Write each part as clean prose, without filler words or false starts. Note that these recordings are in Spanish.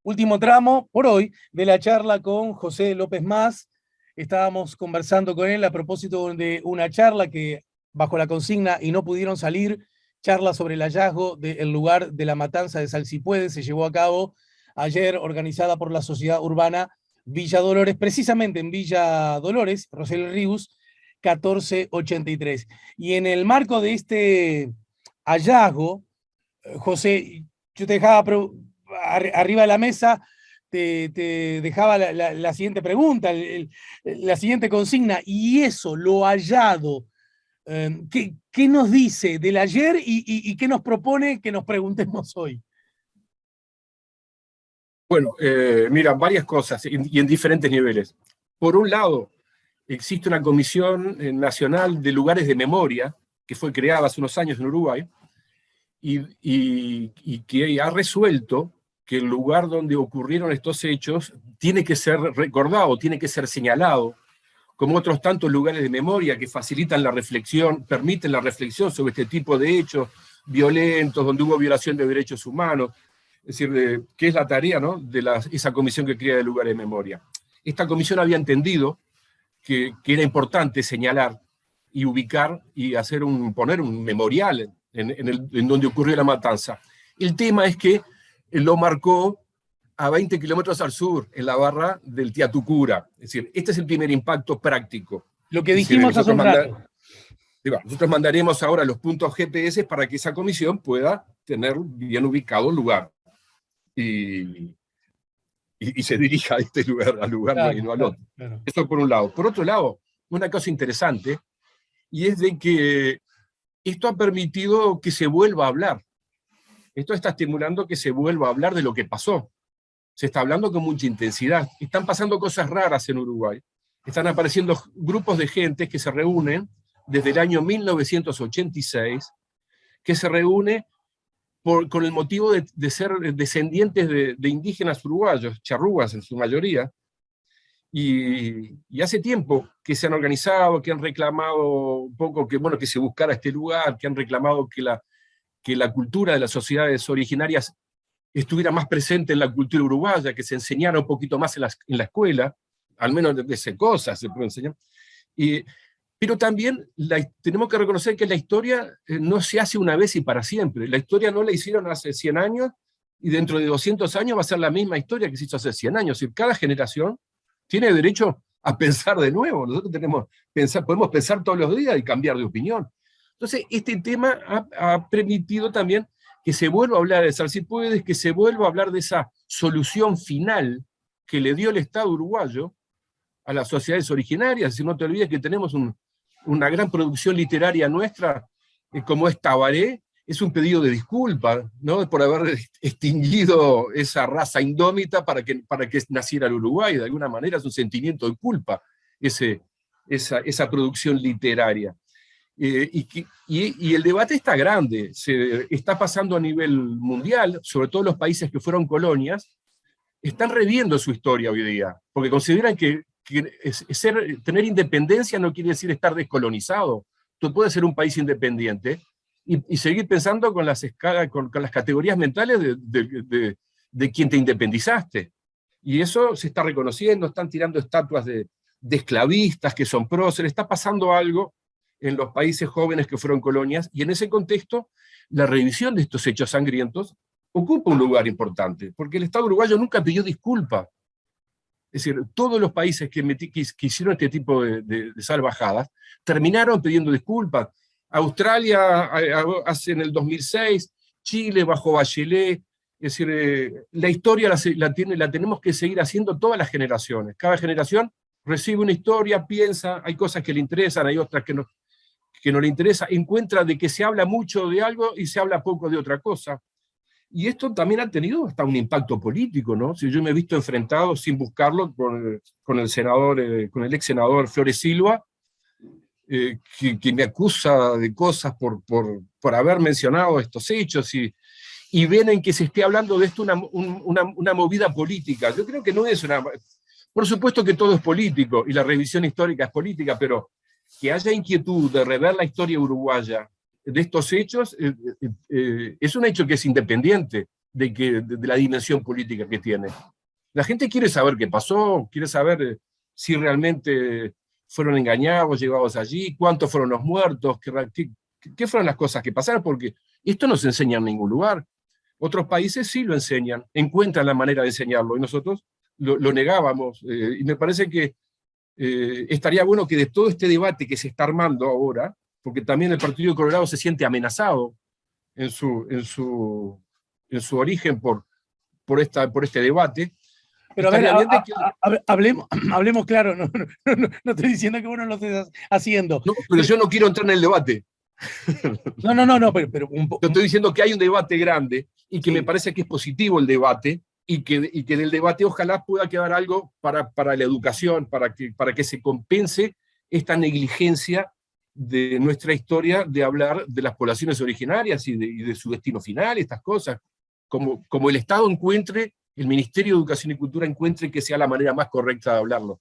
último tramo por hoy de la charla con José López Mas. Estábamos conversando con él a propósito de una charla que, bajo la consigna "y no pudieron salir", charla sobre el hallazgo del lugar de la matanza de Salsipuede, se llevó a cabo ayer, organizada por la Sociedad Urbana Villa Dolores, precisamente en Villa Dolores, Rosel Ríos, 1483. Y en el marco de este hallazgo, José, yo te dejaba arriba de la mesa, te dejaba la siguiente pregunta, la siguiente consigna, y eso, lo hallado, ¿qué nos dice del ayer y qué nos propone que nos preguntemos hoy? Bueno, mira, varias cosas y en diferentes niveles. Por un lado, existe una Comisión Nacional de Lugares de Memoria que fue creada hace unos años en Uruguay y que ha resuelto que el lugar donde ocurrieron estos hechos tiene que ser recordado, tiene que ser señalado, como otros tantos lugares de memoria que facilitan la reflexión, permiten la reflexión sobre este tipo de hechos violentos, donde hubo violación de derechos humanos. Es decir, ¿qué es la tarea, ¿no?, de esa comisión que crea de lugares de memoria? Esta comisión había entendido que era importante señalar y ubicar y poner un memorial en donde ocurrió la matanza. El tema es que lo marcó a 20 kilómetros al sur, en la barra del Tiatucura. Es decir, este es el primer impacto práctico. Lo que dijimos hace un rato. Nosotros mandaremos ahora los puntos GPS para que esa comisión pueda tener bien ubicado el lugar y se dirija a este lugar, al lugar, claro, y no al otro. Claro. Esto por un lado. Por otro lado, una cosa interesante, y es de que esto ha permitido que se vuelva a hablar. Esto está estimulando que se vuelva a hablar de lo que pasó. Se está hablando con mucha intensidad. Están pasando cosas raras en Uruguay. Están apareciendo grupos de gente que se reúnen desde el año 1986, que se reúne con el motivo de ser descendientes de indígenas uruguayos, charrúas en su mayoría, y hace tiempo que se han organizado, que han reclamado un poco que se buscara este lugar, que han reclamado que la cultura de las sociedades originarias estuviera más presente en la cultura uruguaya, que se enseñara un poquito más en la escuela, al menos de esas cosas se puede enseñar. Pero también tenemos que reconocer que la historia no se hace una vez y para siempre. La historia no la hicieron hace 100 años, y dentro de 200 años va a ser la misma historia que se hizo hace 100 años. Es decir, cada generación tiene derecho a pensar de nuevo. Nosotros podemos pensar todos los días y cambiar de opinión. Entonces, este tema ha permitido también que se vuelva a hablar de Salsipuedes, que se vuelva a hablar de esa solución final que le dio el Estado uruguayo a las sociedades originarias. Si no te olvides que tenemos una gran producción literaria nuestra, como es Tabaré, es un pedido de disculpa, ¿no?, por haber extinguido esa raza indómita para que naciera el Uruguay. De alguna manera es un sentimiento de culpa esa producción literaria. Y el debate está grande, se está pasando a nivel mundial, sobre todo los países que fueron colonias, están reviendo su historia hoy día, porque consideran que tener independencia no quiere decir estar descolonizado. Tú puedes ser un país independiente y seguir pensando con las categorías mentales de quien te independizaste. Y eso se está reconociendo, están tirando estatuas de esclavistas que son próceres, está pasando algo en los países jóvenes que fueron colonias, y en ese contexto, la revisión de estos hechos sangrientos ocupa un lugar importante, porque el Estado uruguayo nunca pidió disculpa. Es decir, todos los países que hicieron este tipo de salvajadas terminaron pidiendo disculpas. Australia hace en el 2006, Chile bajo Bachelet. Es decir, la historia la tenemos que seguir haciendo todas las generaciones. Cada generación recibe una historia, piensa, hay cosas que le interesan, hay otras que no le interesa, encuentra de que se habla mucho de algo y se habla poco de otra cosa. Y esto también ha tenido hasta un impacto político, ¿no? Si yo me he visto enfrentado sin buscarlo con el ex senador Flores Silva, que me acusa de cosas por haber mencionado estos hechos, y ven en que se esté hablando de esto una movida política. Yo creo que no es una... Por supuesto que todo es político, y la revisión histórica es política, pero que haya inquietud de rever la historia uruguaya de estos hechos, es un hecho que es independiente de la dimensión política que tiene. La gente quiere saber qué pasó, quiere saber si realmente fueron engañados, llevados allí, cuántos fueron los muertos, qué fueron las cosas que pasaron, porque esto no se enseña en ningún lugar. Otros países sí lo enseñan, encuentran la manera de enseñarlo, y nosotros lo negábamos. Y me parece que estaría bueno que de todo este debate que se está armando ahora, porque también el Partido de Colorado se siente amenazado en su origen por este debate. Pero a ver, hablemos claro, no estoy diciendo que vos no lo estés haciendo. No, pero yo no quiero entrar en el debate. No, pero yo estoy diciendo que hay un debate grande y que sí. Me parece que es positivo el debate y que del debate ojalá pueda quedar algo para la educación, para que se compense esta negligencia de nuestra historia de hablar de las poblaciones originarias y de su destino final, estas cosas. Como el Estado encuentre, el Ministerio de Educación y Cultura encuentre que sea la manera más correcta de hablarlo.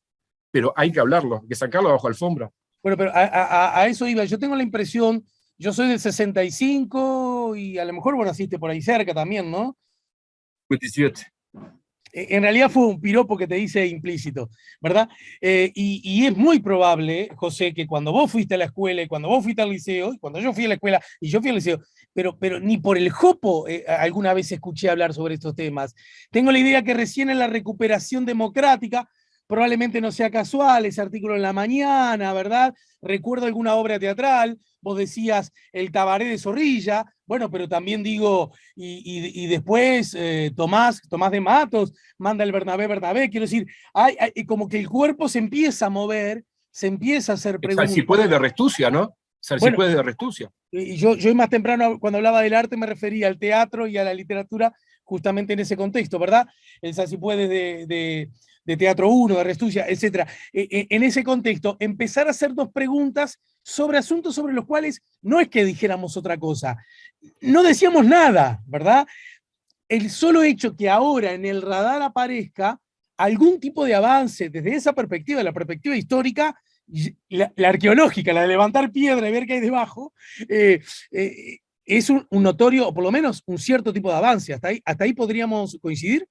Pero hay que hablarlo, hay que sacarlo bajo alfombra. Bueno, pero a eso iba. Yo tengo la impresión, yo soy del 65 y a lo mejor vos naciste por ahí cerca también, ¿no? 27. En realidad fue un piropo que te hice implícito, ¿verdad? Y es muy probable, José, que cuando vos fuiste a la escuela y cuando vos fuiste al liceo, y cuando yo fui a la escuela y yo fui al liceo, pero ni por el jopo alguna vez escuché hablar sobre estos temas. Tengo la idea que recién en la recuperación democrática, probablemente no sea casual, ese artículo en La Mañana, ¿verdad? Recuerdo alguna obra teatral, vos decías El Tabaré de Zorrilla, bueno, pero también digo, y después Tomás de Matos manda el Bernabé, quiero decir, hay como que el cuerpo se empieza a mover, se empieza a hacer preguntas. Si puede de Restucia, ¿no? Si puede de Restucia. Y yo más temprano, cuando hablaba del arte, me refería al teatro y a la literatura justamente en ese contexto, ¿verdad? El Si puede de Teatro 1, de Restucia, etc. En ese contexto, empezar a hacernos preguntas sobre asuntos sobre los cuales no es que dijéramos otra cosa, no decíamos nada, ¿verdad? El solo hecho que ahora en el radar aparezca algún tipo de avance desde esa perspectiva, la perspectiva histórica, la arqueológica, la de levantar piedra y ver qué hay debajo, es un notorio, o por lo menos un cierto tipo de avance. ¿Hasta ahí podríamos coincidir?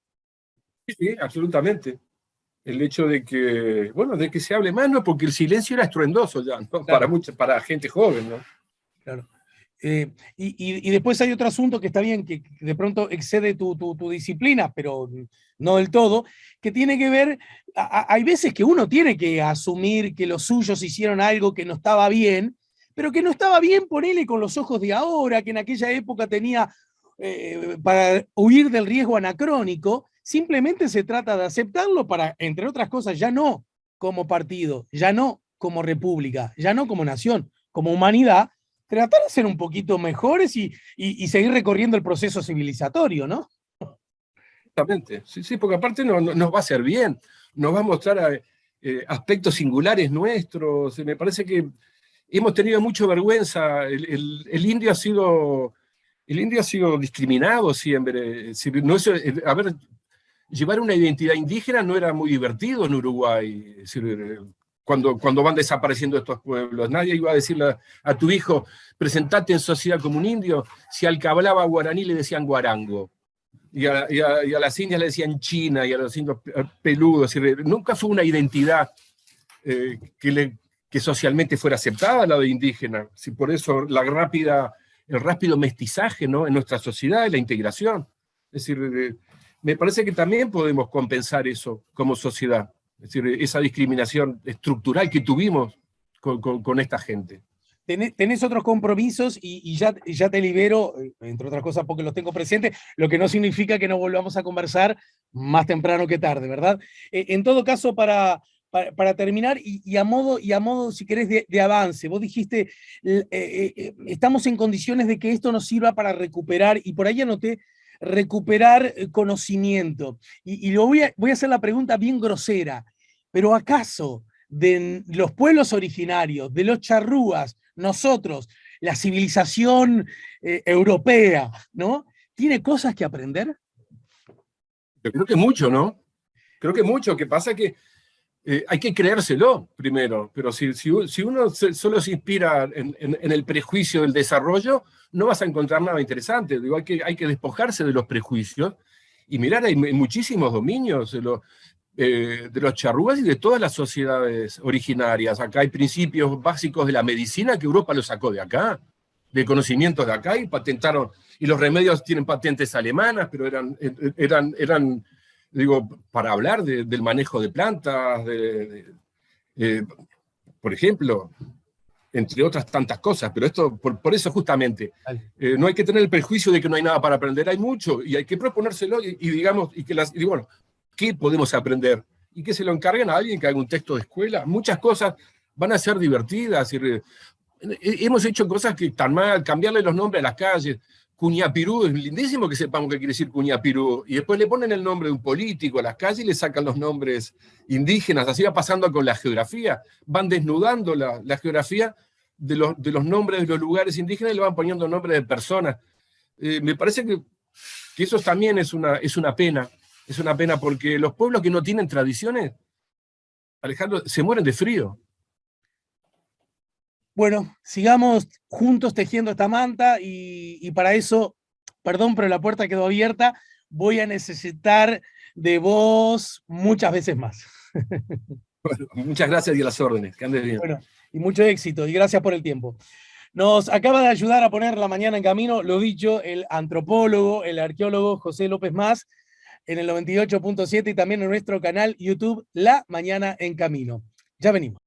Sí, absolutamente. El hecho de que se hable más, ¿no? Porque el silencio era estruendoso ya, ¿no? Claro. Para gente joven, ¿no? Claro. Y después hay otro asunto que está bien, que de pronto excede tu disciplina, pero no del todo, que tiene que ver, hay veces que uno tiene que asumir que los suyos hicieron algo que no estaba bien, pero que no estaba bien, ponele con los ojos de ahora, que en aquella época tenía, para huir del riesgo anacrónico, simplemente se trata de aceptarlo para, entre otras cosas, ya no como partido, ya no como república, ya no como nación, como humanidad, tratar de ser un poquito mejores y seguir recorriendo el proceso civilizatorio, ¿no? Exactamente, sí, porque aparte nos va a hacer bien, nos va a mostrar aspectos singulares nuestros. Me parece que hemos tenido mucha vergüenza. El indio ha sido discriminado siempre. No es, a ver, llevar una identidad indígena no era muy divertido en Uruguay. Es decir, cuando van desapareciendo estos pueblos. Nadie iba a decirle a tu hijo, presentate en sociedad como un indio, si al que hablaba guaraní le decían guarango, y a las indias le decían china, y a los indios peludos. Nunca fue una identidad que socialmente fuera aceptada, la de indígena. Por eso el rápido mestizaje, ¿no? En nuestra sociedad y la integración. Es decir, me parece que también podemos compensar eso como sociedad. Es decir, esa discriminación estructural que tuvimos con esta gente. Tenés otros compromisos y ya te libero, entre otras cosas porque los tengo presentes, lo que no significa que no volvamos a conversar más temprano que tarde, ¿verdad? En todo caso, para terminar, y a modo, si querés, de avance, vos dijiste, estamos en condiciones de que esto nos sirva para recuperar, y por ahí anoté, recuperar conocimiento. Y voy a hacer la pregunta bien grosera, pero ¿acaso de los pueblos originarios, de los charrúas, nosotros, la civilización europea, ¿no? ¿Tiene cosas que aprender? Yo creo que mucho, ¿no? Creo que mucho. Que pasa que Hay que creérselo primero, pero si uno solo se inspira en el prejuicio del desarrollo, no vas a encontrar nada interesante. Digo, hay que despojarse de los prejuicios y mirar, hay muchísimos dominios de los charrúas y de todas las sociedades originarias. Acá hay principios básicos de la medicina que Europa lo sacó de acá, de conocimientos de acá, y patentaron, y los remedios tienen patentes alemanas, pero eran digo, para hablar del manejo de plantas, por ejemplo, entre otras tantas cosas, pero esto, por eso justamente, no hay que tener el prejuicio de que no hay nada para aprender, hay mucho, y hay que proponérselo, digamos, y bueno, ¿qué podemos aprender? Y que se lo encarguen a alguien que haga un texto de escuela. Muchas cosas van a ser divertidas, hemos hecho cosas que están mal, cambiarle los nombres a las calles. Cuñapirú, es lindísimo que sepamos qué quiere decir Cuñapirú, y después le ponen el nombre de un político a las calles y le sacan los nombres indígenas. Así va pasando con la geografía, van desnudando la geografía de los nombres de los lugares indígenas y le van poniendo nombres de personas. Me parece que eso también es una pena porque los pueblos que no tienen tradiciones, Alejandro, se mueren de frío. Bueno, sigamos juntos tejiendo esta manta y para eso, perdón, pero la puerta quedó abierta, voy a necesitar de vos muchas veces más. Bueno, muchas gracias y a las órdenes, que andes bien. Bueno, y mucho éxito y gracias por el tiempo. Nos acaba de ayudar a poner la mañana en camino, lo dicho, el antropólogo, el arqueólogo José López Mas, en el 98.7 y también en nuestro canal YouTube La Mañana en Camino. Ya venimos.